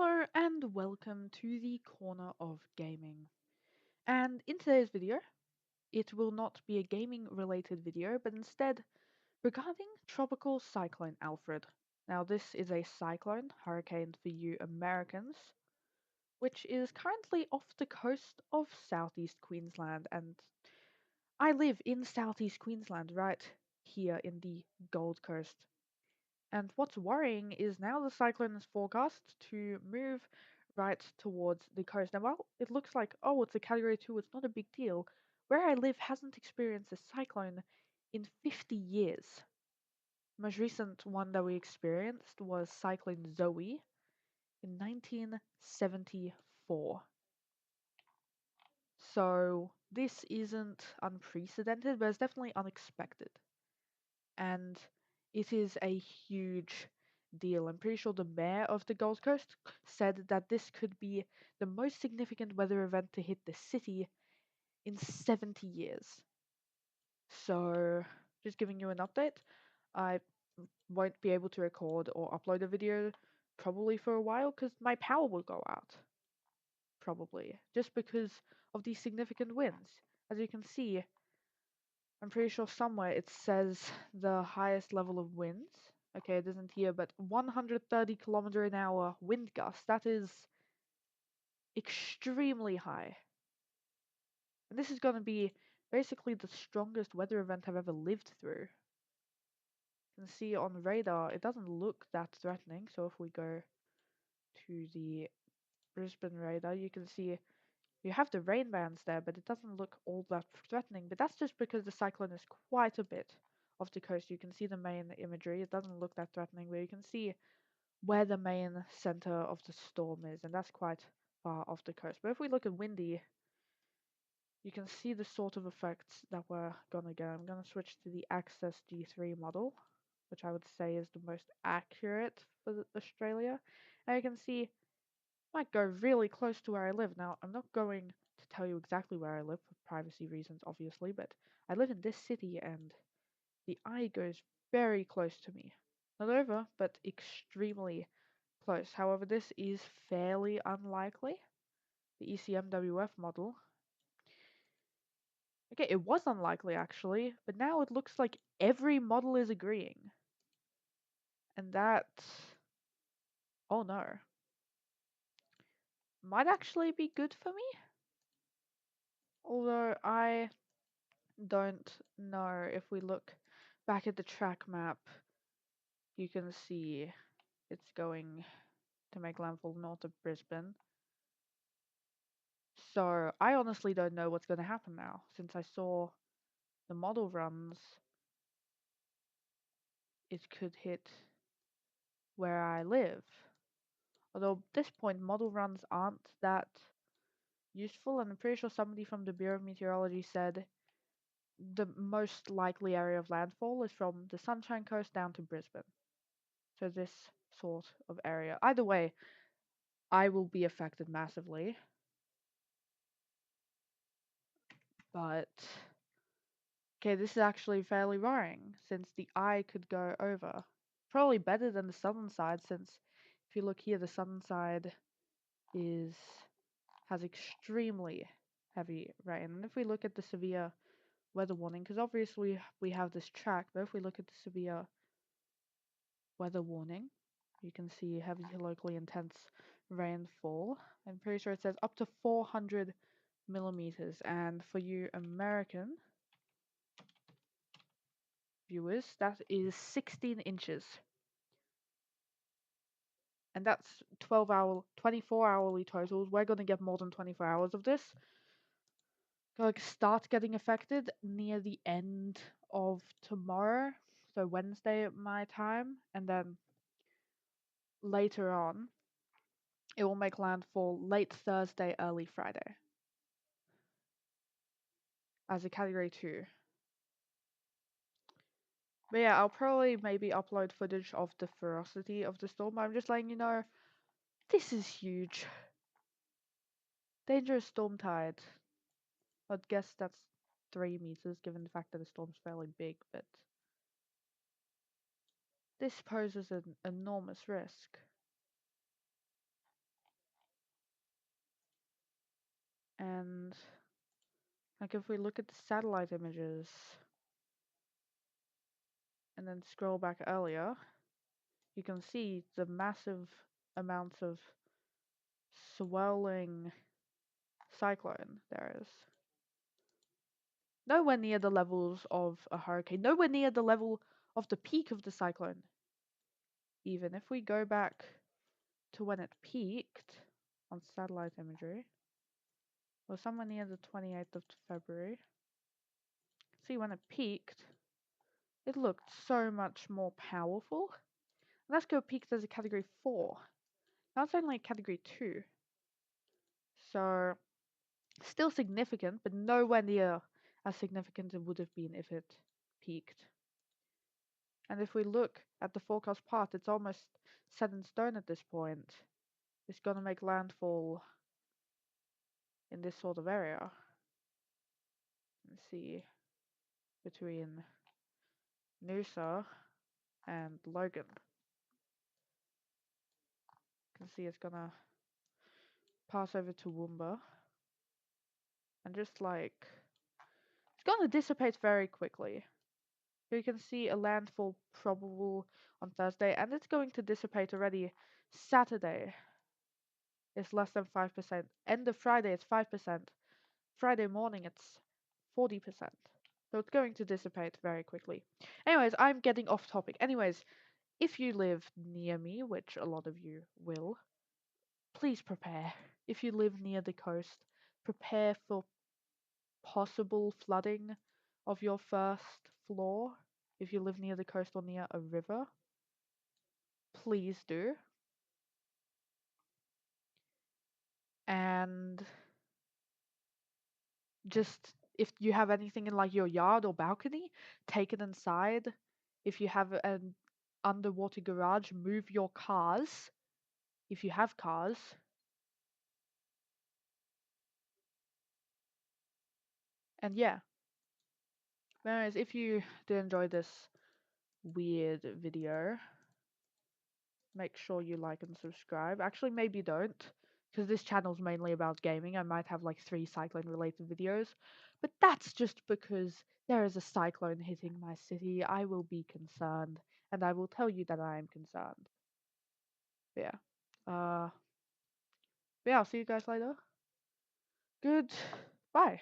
Hello and welcome to the Corner of Gaming. And in today's video, it will not be a gaming related video, but instead regarding Tropical Cyclone Alfred. Now, this is a cyclone, hurricane for you Americans, which is currently off the coast of southeast Queensland, and I live in southeast Queensland, right here in the Gold Coast. And what's worrying is now the cyclone is forecast to move right towards the coast. Now, while it looks like, oh, it's a category 2, it's not a big deal, where I live hasn't experienced a cyclone in 50 years. The most recent one that we experienced was Cyclone Zoe in 1974. So this isn't unprecedented, but it's definitely unexpected. And it is a huge deal. I'm pretty sure the mayor of the Gold Coast said that this could be the most significant weather event to hit the city in 70 years. So, just giving you an update, I won't be able to record or upload a video probably for a while because my power will go out. Probably. Just because of these significant winds. As you can see, I'm pretty sure somewhere it says the highest level of winds. Okay, it isn't here, but 130 km an hour wind gust. That is extremely high. And this is going to be basically the strongest weather event I've ever lived through. You can see on radar, it doesn't look that threatening. So if we go to the Brisbane radar, you can see you have the rain bands there, but it doesn't look all that threatening. But that's just because the cyclone is quite a bit off the coast. You can see the main imagery. It doesn't look that threatening, but you can see where the main center of the storm is, and that's quite far off the coast. But if we look at windy, you can see the sort of effects that we're gonna get. I'm gonna switch to the Access G3 model, which I would say is the most accurate for Australia. And you can see might go really close to where I live. Now, I'm not going to tell you exactly where I live for privacy reasons, obviously, but I live in this city and the eye goes very close to me. Not over, but extremely close. However, this is fairly unlikely. The ECMWF model. Okay, it was unlikely actually, but now it looks like every model is agreeing. And that, oh no, might actually be good for me. Although I don't know, if we look back at the track map, you can see it's going to make landfall north of Brisbane. So I honestly don't know what's going to happen now. Since I saw the model runs, it could hit where I live. Although at this point, model runs aren't that useful, and I'm pretty sure somebody from the Bureau of Meteorology said the most likely area of landfall is from the Sunshine Coast down to Brisbane. So this sort of area. Either way, I will be affected massively. But okay, this is actually fairly worrying since the eye could go over. Probably better than the southern side since if you look here, the southern side has extremely heavy rain. And if we look at the severe weather warning, because obviously we have this track, but if we look at the severe weather warning, you can see heavy to locally intense rainfall. I'm pretty sure it says up to 400 millimeters. And for you American viewers, that is 16 inches. And that's 24 hourly totals. We're going to get more than 24 hours of this. Like start getting affected near the end of tomorrow, so Wednesday at my time, and then later on it will make landfall late Thursday, early Friday as a category 2. But yeah, I'll probably maybe upload footage of the ferocity of the storm. I'm just letting you know, this is huge. Dangerous storm tide. I'd guess that's 3 meters given the fact that the storm's fairly big, but this poses an enormous risk. And like if we look at the satellite images and then scroll back earlier, you can see the massive amounts of swirling cyclone there is. Nowhere near the levels of a hurricane, nowhere near the level of the peak of the cyclone. Even if we go back to when it peaked on satellite imagery, or somewhere near the 28th of February, see when it peaked, it looked so much more powerful. And let's go peaked as a category 4. Now it's only a category 2. So still significant, but nowhere near as significant as it would have been if it peaked. And if we look at the forecast path, it's almost set in stone at this point. It's going to make landfall in this sort of area. Let's see, between Noosa and Logan. You can see it's going to pass over to Woomba. And just like, it's going to dissipate very quickly. Here you can see a landfall probable on Thursday, and it's going to dissipate already Saturday. It's less than 5%. End of Friday, it's 5%. Friday morning, it's 40%. So it's going to dissipate very quickly. Anyways, I'm getting off topic. Anyways, if you live near me, which a lot of you will, please prepare. If you live near the coast, prepare for possible flooding of your first floor. If you live near the coast or near a river, please do. And just if you have anything in like your yard or balcony, take it inside. If you have an underwater garage, move your cars. If you have cars. And yeah. Anyways, if you did enjoy this weird video, make sure you like and subscribe. Actually, maybe don't, because this channel's mainly about gaming. I might have like 3 cyclone related videos, but that's just because there is a cyclone hitting my city. I will be concerned, and I will tell you that I am concerned. But yeah. Uh, yeah, I'll see you guys later. Good. Bye.